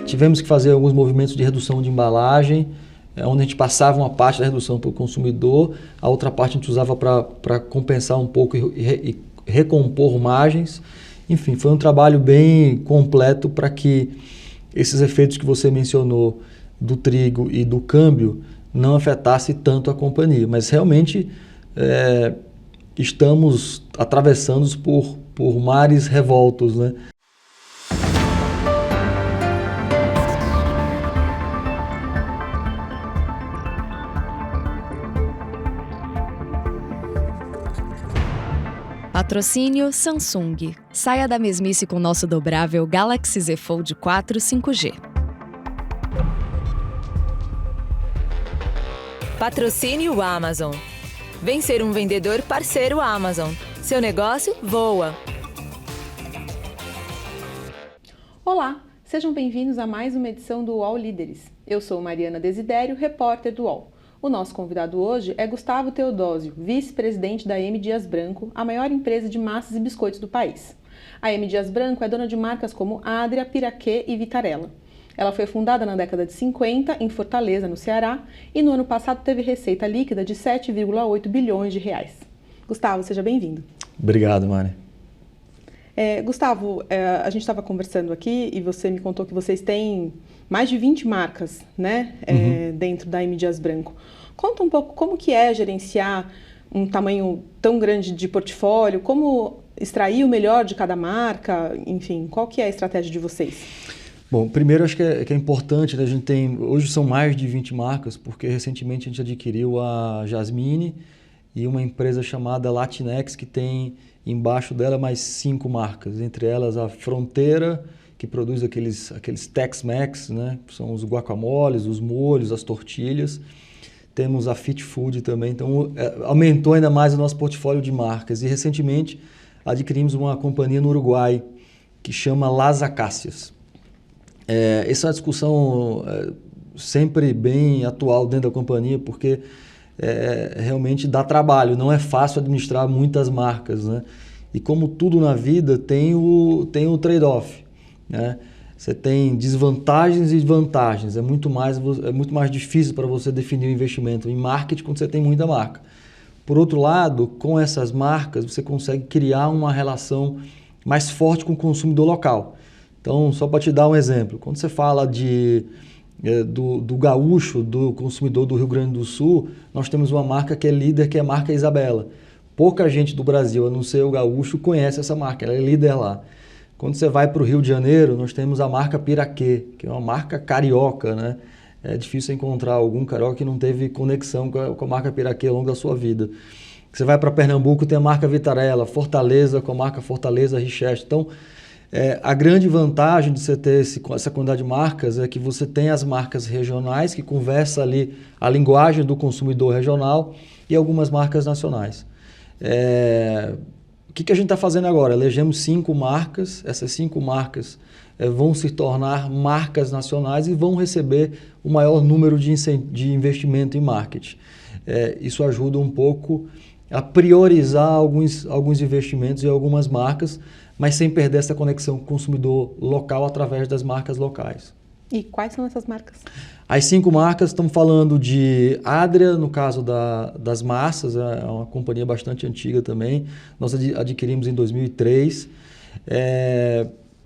Tivemos que fazer alguns movimentos de redução de embalagem, onde a gente passava uma parte da redução para o consumidor, a outra parte a gente usava para compensar um pouco e recompor margens. Enfim, foi um trabalho bem completo para que esses efeitos que você mencionou do trigo e do câmbio não afetasse tanto a companhia. Mas realmente estamos atravessando por mares revoltos, né? Patrocínio Samsung. Saia da mesmice com nosso dobrável Galaxy Z Fold 4 5G. Patrocínio Amazon. Vem ser um vendedor parceiro Amazon. Seu negócio voa. Olá, sejam bem-vindos a mais uma edição do UOL Líderes. Eu sou Mariana Desidério, repórter do UOL. O nosso convidado hoje é Gustavo Teodósio, vice-presidente da M. Dias Branco, a maior empresa de massas e biscoitos do país. A M. Dias Branco é dona de marcas como Adria, Piraquê e Vitarella. Ela foi fundada na década de 50 em Fortaleza, no Ceará, e no ano passado teve receita líquida de 7,8 bilhões de reais. Gustavo, seja bem-vindo. Obrigado, Mari. Gustavo, a gente estava conversando aqui e você me contou que vocês têm mais de 20 marcas, né, dentro da M. Dias Branco. Conta um pouco como que é gerenciar um tamanho tão grande de portfólio, como extrair o melhor de cada marca, enfim, qual que é a estratégia de vocês? Bom, primeiro acho que é importante, né? Hoje são mais de 20 marcas, porque recentemente a gente adquiriu a Jasmine e uma empresa chamada Latinex, que tem embaixo dela mais 5 marcas, entre elas a Fronteira, que produz aqueles Tex-Mex, né? São os guacamoles, os molhos, as tortilhas. Temos a Fit Food também, então aumentou ainda mais o nosso portfólio de marcas. E recentemente adquirimos uma companhia no Uruguai que chama Las Acacias. Essa é uma discussão sempre bem atual dentro da companhia, porque realmente dá trabalho, não é fácil administrar muitas marcas, né? E como tudo na vida tem o trade-off, né? Você tem desvantagens e vantagens, é muito mais difícil para você definir o investimento em marketing quando você tem muita marca. Por outro lado, com essas marcas você consegue criar uma relação mais forte com o consumidor local. Então, só para te dar um exemplo, quando você fala do gaúcho, do consumidor do Rio Grande do Sul, nós temos uma marca que é líder, que é a marca Isabela. Pouca gente do Brasil, a não ser o gaúcho, conhece essa marca, ela é líder lá. Quando você vai para o Rio de Janeiro, nós temos a marca Piraquê, que é uma marca carioca, né? É difícil encontrar algum carioca que não teve conexão com a marca Piraquê ao longo da sua vida. Você vai para Pernambuco, tem a marca Vitarella, Fortaleza com a marca Fortaleza Richest. Então, a grande vantagem de você ter essa quantidade de marcas é que você tem as marcas regionais que conversam ali a linguagem do consumidor regional e algumas marcas nacionais. O que a gente está fazendo agora? Elegemos 5 marcas, essas 5 marcas vão se tornar marcas nacionais e vão receber o maior número de investimento em marketing. Isso ajuda um pouco a priorizar alguns investimentos em algumas marcas, mas sem perder essa conexão com o consumidor local através das marcas locais. E quais são essas marcas? As 5 marcas, estamos falando de Adria, no caso das massas, é uma companhia bastante antiga também. Nós adquirimos em 2003.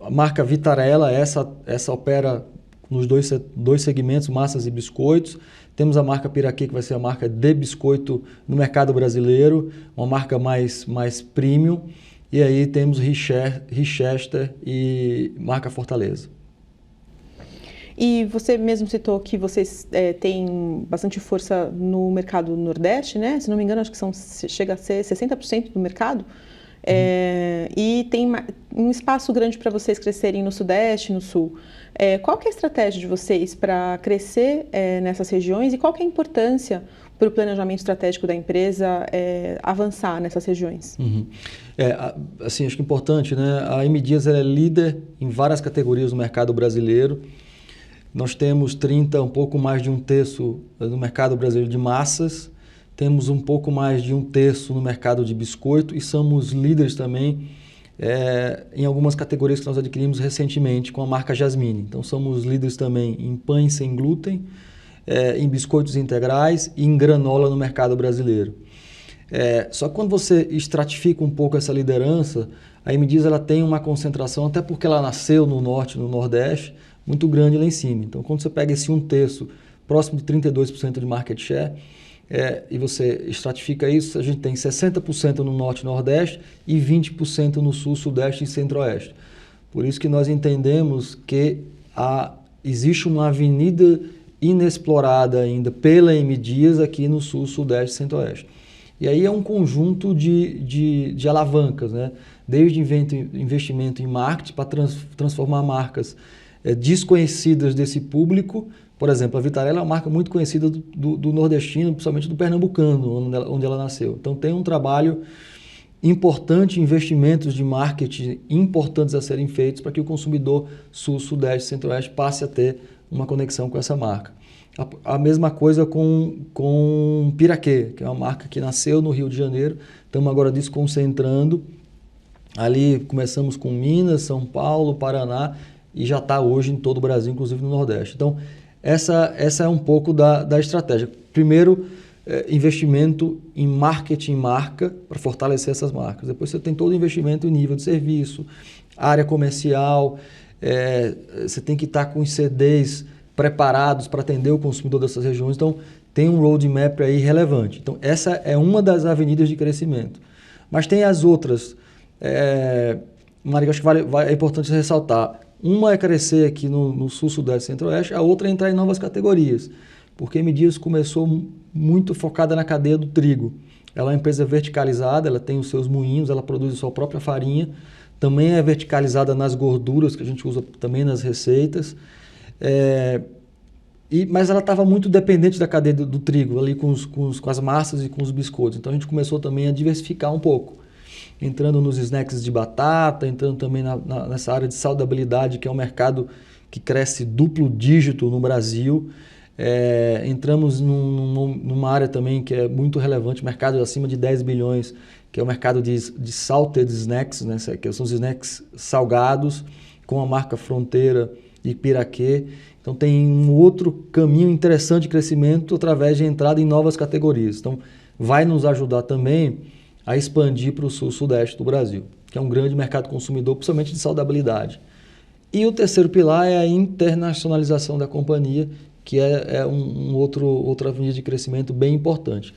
A marca Vitarella, essa opera nos dois segmentos, massas e biscoitos. Temos a marca Piraquê, que vai ser a marca de biscoito no mercado brasileiro, uma marca mais premium. E aí temos Richester e marca Fortaleza. E você mesmo citou que vocês têm bastante força no mercado Nordeste, né? Se não me engano, acho que chega a ser 60% do mercado. E tem um espaço grande para vocês crescerem no Sudeste e no Sul. Qual que é a estratégia de vocês para crescer nessas regiões e qual que é a importância para o planejamento estratégico da empresa avançar nessas regiões? Assim, acho que é importante, né? A M. Dias é líder em várias categorias no mercado brasileiro. Nós temos um pouco mais de um terço no mercado brasileiro de massas, temos um pouco mais de 1/3 no mercado de biscoito e somos líderes também em algumas categorias que nós adquirimos recentemente com a marca Jasmine. Então, somos líderes também em pães sem glúten, em biscoitos integrais e em granola no mercado brasileiro. Só que quando você estratifica um pouco essa liderança, a M. Dias ela tem uma concentração, até porque ela nasceu no Norte e no Nordeste, muito grande lá em cima. Então, quando você pega esse 1/3, próximo de 32% de market share, e você estratifica isso, a gente tem 60% no Norte e Nordeste e 20% no Sul, Sudeste e Centro-Oeste. Por isso que nós entendemos que existe uma avenida inexplorada ainda pela M. Dias aqui no Sul, Sudeste e Centro-Oeste. E aí é um conjunto de alavancas, né? Desde investimento em marketing para transformar marcas desconhecidas desse público. Por exemplo, a Vitarella é uma marca muito conhecida do nordestino, principalmente do pernambucano, onde ela nasceu. Então tem um trabalho importante, investimentos de marketing importantes a serem feitos para que o consumidor Sul, Sudeste e Centro-Oeste passe a ter uma conexão com essa marca. A mesma coisa com Piraquê, que é uma marca que nasceu no Rio de Janeiro, estamos agora desconcentrando. Ali começamos com Minas, São Paulo, Paraná e já está hoje em todo o Brasil, inclusive no Nordeste. Então, essa é um pouco da estratégia. Primeiro, investimento em marketing marca para fortalecer essas marcas. Depois você tem todo o investimento em nível de serviço, área comercial, você tem que estar com os CDs preparados para atender o consumidor dessas regiões. Então, tem um roadmap aí relevante. Então, essa é uma das avenidas de crescimento. Mas tem as outras. Maria, acho que é importante ressaltar. Uma é crescer aqui no Sul, Sudeste e Centro-Oeste, a outra é entrar em novas categorias. Porque a M. Dias começou muito focada na cadeia do trigo. Ela é uma empresa verticalizada, ela tem os seus moinhos, ela produz a sua própria farinha. Também é verticalizada nas gorduras, que a gente usa também nas receitas. Mas ela estava muito dependente da cadeia do trigo, ali com as massas e com os biscoitos. Então a gente começou também a diversificar um pouco, entrando nos snacks de batata, entrando também nessa área de saudabilidade, que é um mercado que cresce duplo dígito no Brasil. Entramos numa área também que é muito relevante, mercado acima de 10 bilhões, que é o mercado de salted snacks, né, que são os snacks salgados, com a marca Fronteira e Piraquê. Então tem um outro caminho interessante de crescimento através de entrada em novas categorias. Então vai nos ajudar também a expandir para o Sul, Sudeste do Brasil, que é um grande mercado consumidor, principalmente de saudabilidade. E o terceiro pilar é a internacionalização da companhia, que é outra avenida de crescimento bem importante.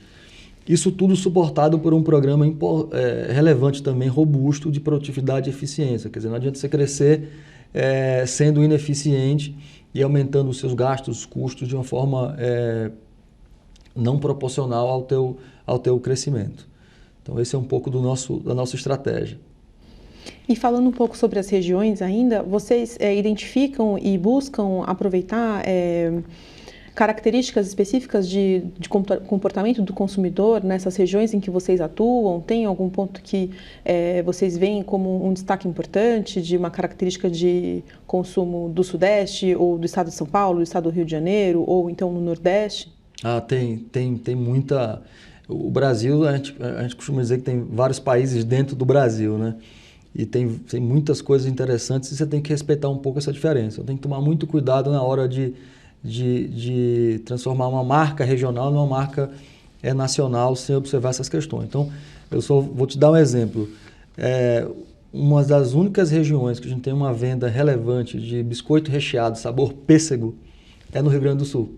Isso tudo suportado por um programa relevante também, robusto, de produtividade e eficiência. Quer dizer, não adianta você crescer sendo ineficiente e aumentando os seus gastos, os custos de uma forma não proporcional ao teu crescimento. Então, esse é um pouco da nossa estratégia. E falando um pouco sobre as regiões ainda, vocês identificam e buscam aproveitar características específicas de comportamento do consumidor nessas regiões em que vocês atuam? Tem algum ponto que vocês veem como um destaque importante de uma característica de consumo do Sudeste ou do estado de São Paulo, do estado do Rio de Janeiro ou então no Nordeste? Tem muita... O Brasil, a gente costuma dizer que tem vários países dentro do Brasil, né? E tem muitas coisas interessantes e você tem que respeitar um pouco essa diferença. Tem que tomar muito cuidado na hora de transformar uma marca regional numa marca nacional sem observar essas questões. Então, eu só vou te dar um exemplo. Uma das únicas regiões que a gente tem uma venda relevante de biscoito recheado sabor pêssego é no Rio Grande do Sul.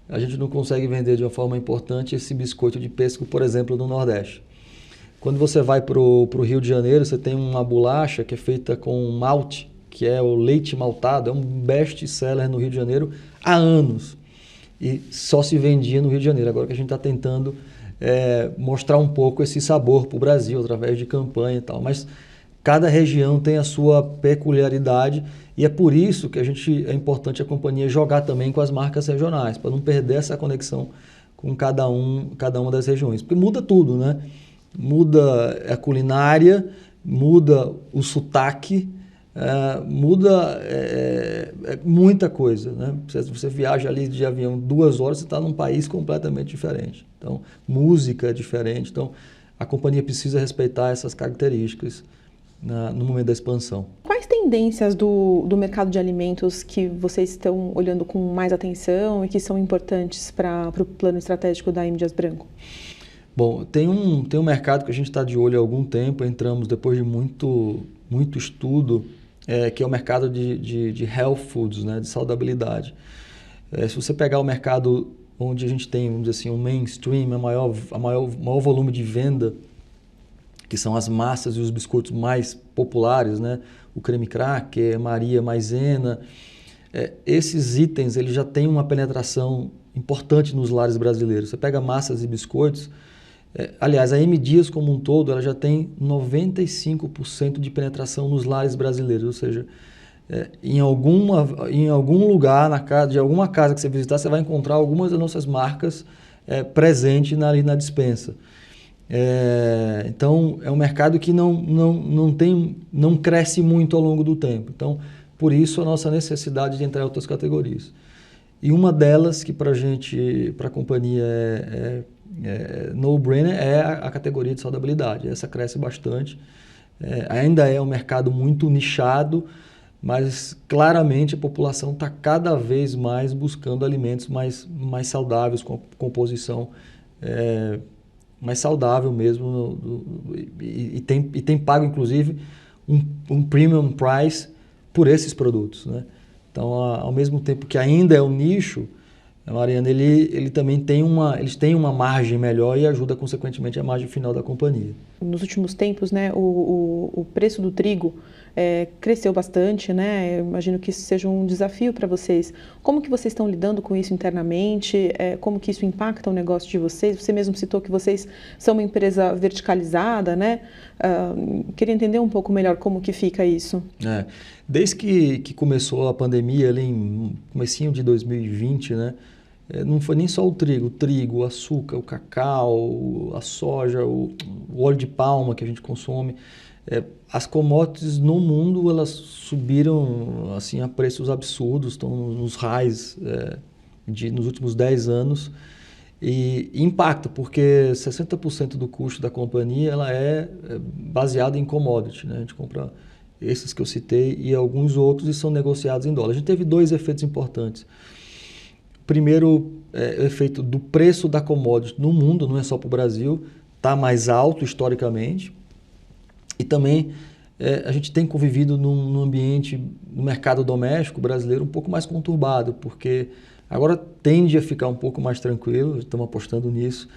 A gente não consegue vender de uma forma importante esse biscoito de pêssego, por exemplo, no Nordeste. Quando você vai para o Rio de Janeiro, você tem uma bolacha que é feita com malte, que é o leite maltado, é um best-seller no Rio de Janeiro há anos. E só se vendia no Rio de Janeiro. Agora que a gente está tentando mostrar um pouco esse sabor para o Brasil, através de campanha e tal. Mas cada região tem a sua peculiaridade e é por isso que é importante a companhia jogar também com as marcas regionais, para não perder essa conexão com cada uma das regiões. Porque muda tudo, né? Muda a culinária, muda o sotaque, muda muita coisa, né? Você viaja ali de avião 2 horas, você está num país completamente diferente. Então, música é diferente. Então, a companhia precisa respeitar essas características no momento da expansão. Quais tendências do mercado de alimentos que vocês estão olhando com mais atenção e que são importantes para o plano estratégico da M. Dias Branco? Bom, tem um mercado que a gente está de olho há algum tempo, entramos depois de muito estudo, que é o mercado de health foods, né, de saudabilidade. Se você pegar o mercado onde a gente tem, vamos dizer assim, um mainstream, maior volume de venda, que são as massas e os biscoitos mais populares, né, o creme cracker, Maria Maizena, esses itens eles já têm uma penetração importante nos lares brasileiros. Você pega massas e biscoitos, aliás, a M. Dias como um todo, ela já tem 95% de penetração nos lares brasileiros, ou seja, em algum lugar, de alguma casa que você visitar, você vai encontrar algumas das nossas marcas presentes ali na despensa. Então, é um mercado que não cresce muito ao longo do tempo. Então, por isso, a nossa necessidade de entrar em outras categorias. E uma delas, que para a companhia no-brainer, é a categoria de saudabilidade. Essa cresce bastante. Ainda é um mercado muito nichado, mas claramente a população está cada vez mais buscando alimentos mais saudáveis, com composição mais saudável mesmo, e tem pago, inclusive, um premium price por esses produtos, né? Então, ao mesmo tempo que ainda é um nicho, Mariana, eles têm uma margem melhor e ajuda, consequentemente, a margem final da companhia. Nos últimos tempos, né, o preço do trigo cresceu bastante, né? Eu imagino que isso seja um desafio para vocês. Como que vocês estão lidando com isso internamente? Como que isso impacta o negócio de vocês? Você mesmo citou que vocês são uma empresa verticalizada, né? Queria entender um pouco melhor como que fica isso. Desde que começou a pandemia, ali em comecinho de 2020, né? Não foi nem só o trigo, o açúcar, o cacau, a soja, o óleo de palma que a gente consome. As commodities no mundo, elas subiram assim, a preços absurdos, estão nos highs nos últimos 10 anos. E impacta, porque 60% do custo da companhia ela é baseada em commodity, né? A gente compra esses que eu citei e alguns outros e são negociados em dólar. A gente teve 2 efeitos importantes. Primeiro, o efeito do preço da commodity no mundo, não é só para o Brasil, está mais alto historicamente. E também a gente tem convivido num ambiente, no mercado doméstico brasileiro, um pouco mais conturbado, porque agora tende a ficar um pouco mais tranquilo, estamos apostando nisso,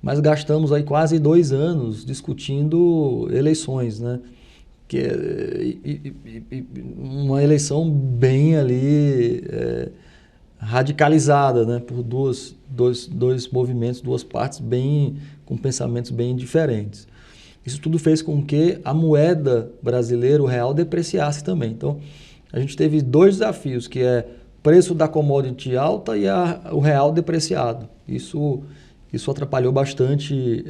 mas gastamos aí quase 2 anos discutindo eleições, né? Que uma eleição bem ali radicalizada, né? Por dois movimentos, 2 partes com pensamentos bem diferentes. Isso tudo fez com que a moeda brasileira, o real, depreciasse também. Então, a gente teve 2 desafios, que é preço da commodity alta e o real depreciado. Isso atrapalhou bastante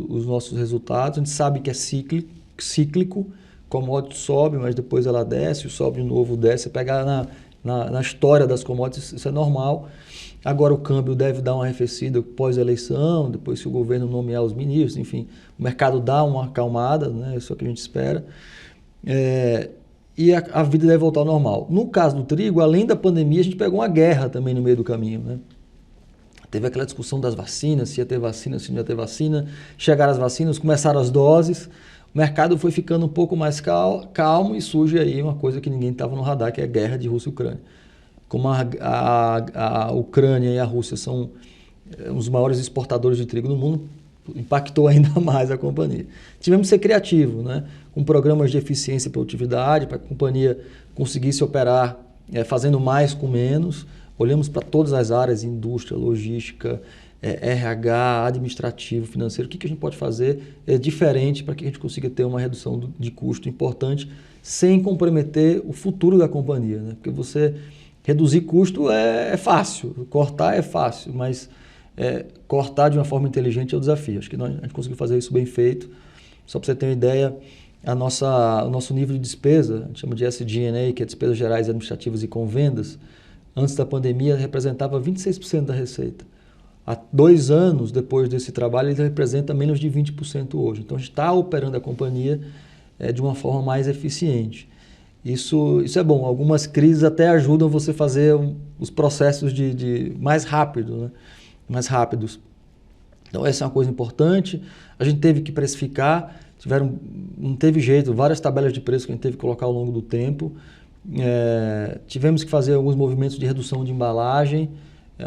os nossos resultados. A gente sabe que é cíclico, commodity sobe, mas depois ela desce, sobe de novo, desce. Você pegar na história das commodities, isso é normal. Agora o câmbio deve dar uma arrefecida pós-eleição, depois se o governo nomear os ministros, enfim, o mercado dá uma acalmada, né? Isso é o que a gente espera. E a vida deve voltar ao normal. No caso do trigo, além da pandemia, a gente pegou uma guerra também no meio do caminho, né? Teve aquela discussão das vacinas, se ia ter vacina, se não ia ter vacina. Chegaram as vacinas, começaram as doses, o mercado foi ficando um pouco mais calmo e surge aí uma coisa que ninguém estava no radar, que é a guerra de Rússia e Ucrânia. Como a Ucrânia e a Rússia são os maiores exportadores de trigo no mundo, impactou ainda mais a companhia. Tivemos que ser criativos, né? Com programas de eficiência e produtividade, para que a companhia conseguisse operar fazendo mais com menos. Olhamos para todas as áreas, indústria, logística, RH, administrativo, financeiro. O que a gente pode fazer diferente para que a gente consiga ter uma redução de custo importante sem comprometer o futuro da companhia, né? Porque você reduzir custo é fácil, cortar é fácil, mas cortar de uma forma inteligente é o desafio. Acho que a gente conseguiu fazer isso bem feito. Só para você ter uma ideia, o nosso nível de despesa, a gente chama de SG&A, que é despesas gerais administrativas e com vendas, antes da pandemia representava 26% da receita. Há 2 anos depois desse trabalho, ele representa menos de 20% hoje. Então, a gente está operando a companhia de uma forma mais eficiente. Isso é bom. Algumas crises até ajudam você a fazer os processos mais rápido, né? Mais rápidos. Então, essa é uma coisa importante. A gente teve que precificar, não teve jeito, várias tabelas de preço que a gente teve que colocar ao longo do tempo. Tivemos que fazer alguns movimentos de redução de embalagem,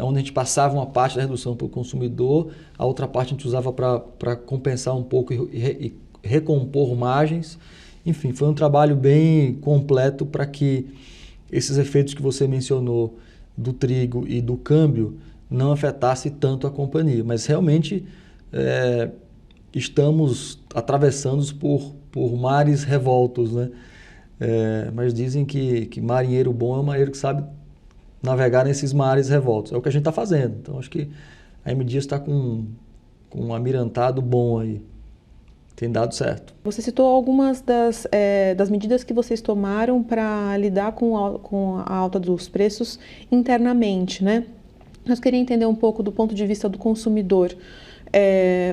onde a gente passava uma parte da redução para o consumidor, a outra parte a gente usava para compensar um pouco e recompor margens. Enfim, foi um trabalho bem completo para que esses efeitos que você mencionou do trigo e do câmbio não afetasse tanto a companhia. Mas realmente estamos atravessando por mares revoltos, né? Mas dizem que marinheiro bom é um marinheiro que sabe navegar nesses mares revoltos. É o que a gente está fazendo. Então, acho que a M. Dias está com um amirantado bom aí. Tem dado certo. Você citou algumas das medidas que vocês tomaram para lidar com a alta dos preços internamente, né? Nós queríamos entender um pouco do ponto de vista do consumidor.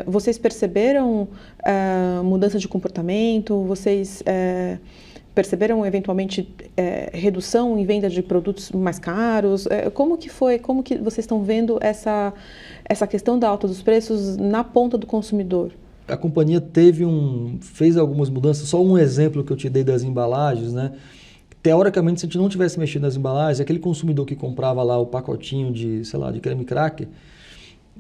Vocês perceberam mudança de comportamento? Vocês perceberam eventualmente redução em venda de produtos mais caros? Como que vocês estão vendo essa questão da alta dos preços na ponta do consumidor? A companhia fez algumas mudanças, só um exemplo que eu te dei das embalagens, né? Teoricamente, se a gente não tivesse mexido nas embalagens, aquele consumidor que comprava lá o pacotinho de creme cracker,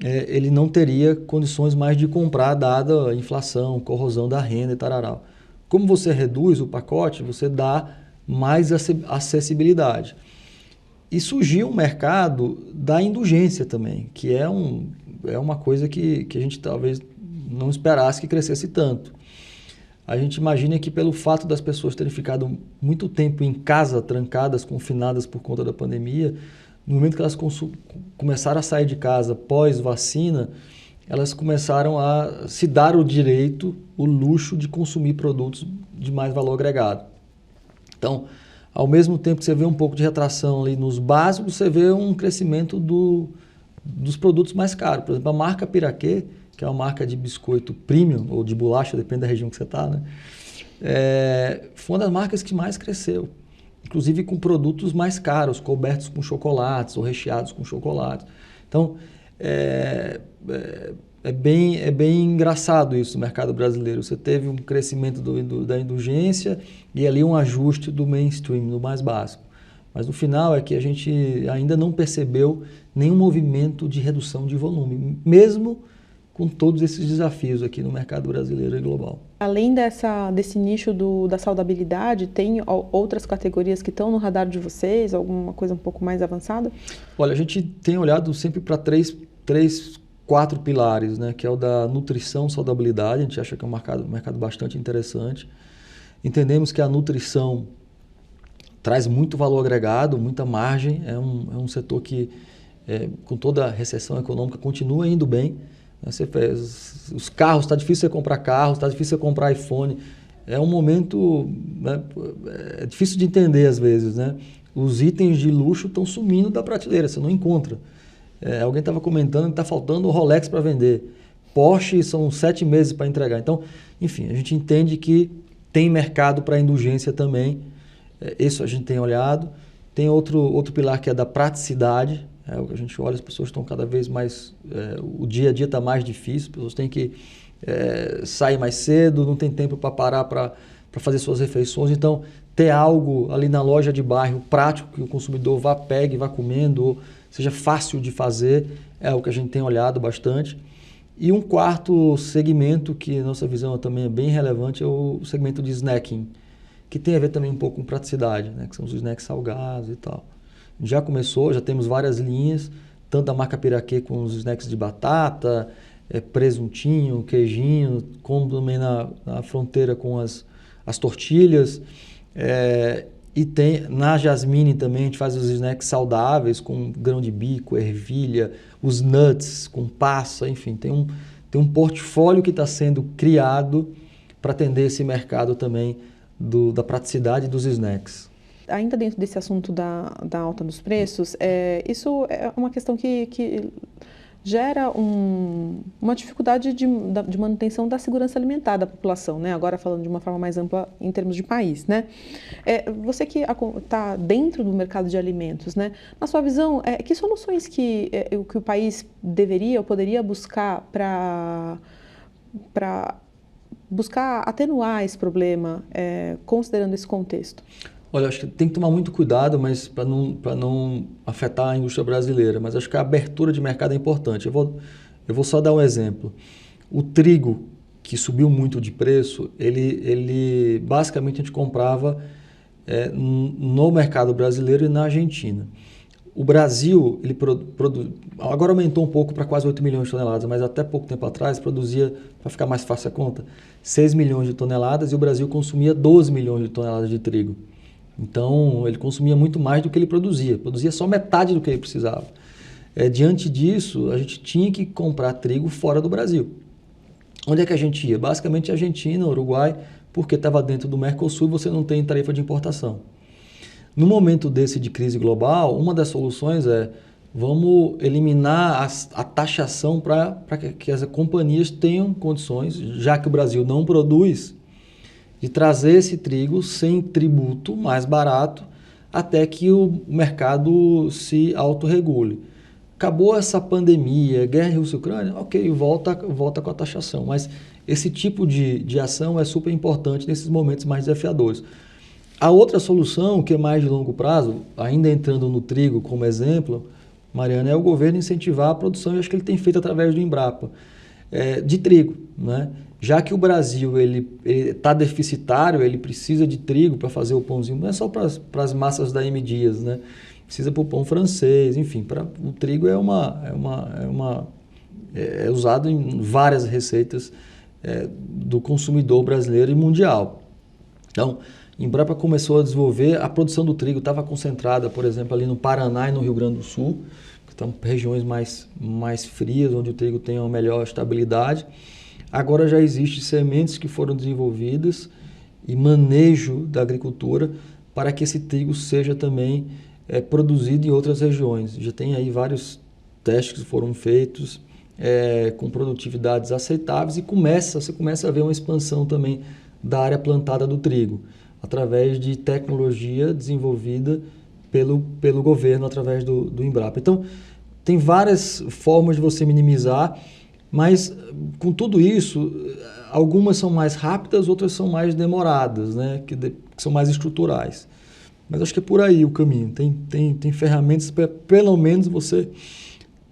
ele não teria condições mais de comprar, dada a inflação, corrosão da renda e tararau. Como você reduz o pacote, você dá mais acessibilidade. E surgiu um mercado da indulgência também, que é uma coisa que a gente talvez não esperasse que crescesse tanto. A gente imagina que pelo fato das pessoas terem ficado muito tempo em casa, trancadas, confinadas por conta da pandemia, no momento que elas começaram a sair de casa pós-vacina, elas começaram a se dar o direito, o luxo de consumir produtos de mais valor agregado. Então, ao mesmo tempo que você vê um pouco de retração ali nos básicos, você vê um crescimento dos produtos mais caros. Por exemplo, a marca Piraquê, que é uma marca de biscoito premium, ou de bolacha, depende da região que você está, né? Foi uma das marcas que mais cresceu, inclusive com produtos mais caros, cobertos com chocolates ou recheados com chocolates. Então, é bem engraçado isso no mercado brasileiro. Você teve um crescimento da indulgência e ali um ajuste do mainstream, do mais básico. Mas no final é que a gente ainda não percebeu nenhum movimento de redução de volume, mesmo com todos esses desafios aqui no mercado brasileiro e global. Além desse nicho da saudabilidade, tem outras categorias que estão no radar de vocês? Alguma coisa um pouco mais avançada? Olha, a gente tem olhado sempre para 4 pilares, né? Que é o da nutrição, saudabilidade. A gente acha que é um mercado bastante interessante. Entendemos que a nutrição traz muito valor agregado, muita margem. É um setor que, com toda a recessão econômica, continua indo bem. Os carros, está difícil você comprar carros, está difícil você comprar iPhone. É um momento, né, é difícil de entender às vezes, né? Os itens de luxo estão sumindo da prateleira, você não encontra. Alguém estava comentando que está faltando o Rolex para vender. Porsche são 7 meses para entregar. Então, enfim, a gente entende que tem mercado para indulgência também. Isso a gente tem olhado. Tem outro pilar que é da praticidade. O que a gente olha, as pessoas estão cada vez mais... o dia a dia está mais difícil, as pessoas têm que sair mais cedo, não tem tempo para parar para fazer suas refeições. Então, ter algo ali na loja de bairro prático que o consumidor pegue, vá comendo, ou seja fácil de fazer, é o que a gente tem olhado bastante. E um quarto segmento, que nossa visão também é bem relevante, é o segmento de snacking, que tem a ver também um pouco com praticidade, né? Que são os snacks salgados e tal. Já começou, já temos várias linhas, tanto da marca Piraquê com os snacks de batata, presuntinho, queijinho, como também na fronteira com as tortilhas. E tem na Jasmine também, a gente faz os snacks saudáveis com grão de bico, ervilha, os nuts com passa, enfim, tem um portfólio que está sendo criado para atender esse mercado também da praticidade dos snacks. Ainda dentro desse assunto da alta dos preços, isso é uma questão que gera uma dificuldade de manutenção da segurança alimentar da população, né? Agora falando de uma forma mais ampla em termos de país, né? Você que está dentro do mercado de alimentos, né? Na sua visão, que soluções que o país deveria ou poderia buscar para buscar atenuar esse problema, considerando esse contexto? Olha, acho que tem que tomar muito cuidado, mas para não afetar a indústria brasileira. Mas acho que a abertura de mercado é importante. Eu vou só dar um exemplo. O trigo, que subiu muito de preço, ele basicamente a gente comprava no mercado brasileiro e na Argentina. O Brasil, ele agora aumentou um pouco para quase 8 milhões de toneladas, mas até pouco tempo atrás produzia, para ficar mais fácil a conta, 6 milhões de toneladas e o Brasil consumia 12 milhões de toneladas de trigo. Então, ele consumia muito mais do que ele produzia só metade do que ele precisava. Diante disso, a gente tinha que comprar trigo fora do Brasil. Onde é que a gente ia? Basicamente, Argentina, Uruguai, porque estava dentro do Mercosul e você não tem tarifa de importação. No momento desse de crise global, uma das soluções vamos eliminar a taxação para que as companhias tenham condições, já que o Brasil não produz, de trazer esse trigo sem tributo, mais barato, até que o mercado se autorregule. Acabou essa pandemia, guerra Rússia-Ucrânia, ok, volta com a taxação. Mas esse tipo de ação é super importante nesses momentos mais desafiadores. A outra solução, que é mais de longo prazo, ainda entrando no trigo como exemplo, Mariana, é o governo incentivar a produção, e acho que ele tem feito através do Embrapa, de trigo, né? Já que o Brasil ele está deficitário, ele precisa de trigo para fazer o pãozinho, não é só para as massas da M. Dias, né? Precisa para o pão francês, enfim, o trigo é usado em várias receitas do consumidor brasileiro e mundial. Então, Embrapa começou a desenvolver, a produção do trigo estava concentrada, por exemplo, ali no Paraná e no Rio Grande do Sul, que são regiões mais frias, onde o trigo tem uma melhor estabilidade. Agora já existem sementes que foram desenvolvidas e manejo da agricultura para que esse trigo seja também produzido em outras regiões. Já tem aí vários testes que foram feitos com produtividades aceitáveis e você começa a ver uma expansão também da área plantada do trigo, através de tecnologia desenvolvida pelo governo, através do Embrapa. Então, tem várias formas de você minimizar, mas com tudo isso, algumas são mais rápidas, outras são mais demoradas, né? que são mais estruturais. Mas acho que é por aí o caminho. Tem ferramentas para, pelo menos, você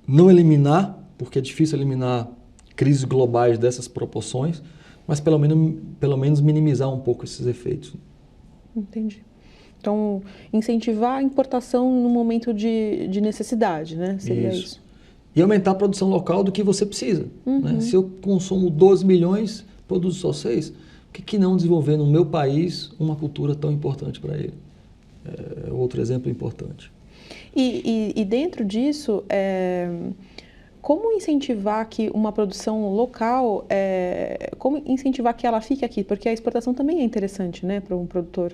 não eliminar, porque é difícil eliminar crises globais dessas proporções, mas pelo menos minimizar um pouco esses efeitos. Entendi. Então, incentivar a importação no momento de necessidade, né? Seria isso. E aumentar a produção local do que você precisa. Né? Se eu consumo 12 milhões, produzo só 6, por que não desenvolver no meu país uma cultura tão importante para ele? É outro exemplo importante. E dentro disso, como incentivar que uma produção local, como incentivar que ela fique aqui? Porque a exportação também é interessante, né, para um produtor.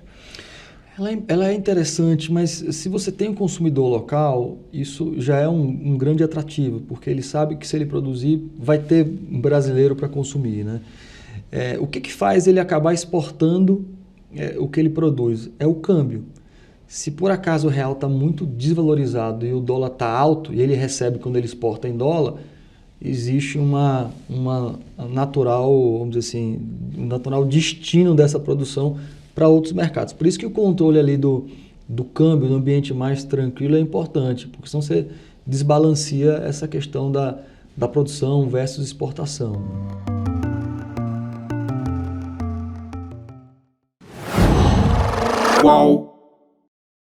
Ela é interessante, mas se você tem um consumidor local, isso já é um grande atrativo, porque ele sabe que se ele produzir, vai ter um brasileiro para consumir, né? O que faz ele acabar exportando o que ele produz? É o câmbio. Se por acaso o real está muito desvalorizado e o dólar está alto e ele recebe quando ele exporta em dólar, existe uma natural, vamos dizer assim, um natural destino dessa produção para outros mercados. Por isso que o controle ali do câmbio, no ambiente mais tranquilo, é importante, porque senão você desbalancia essa questão da produção versus exportação. Qual?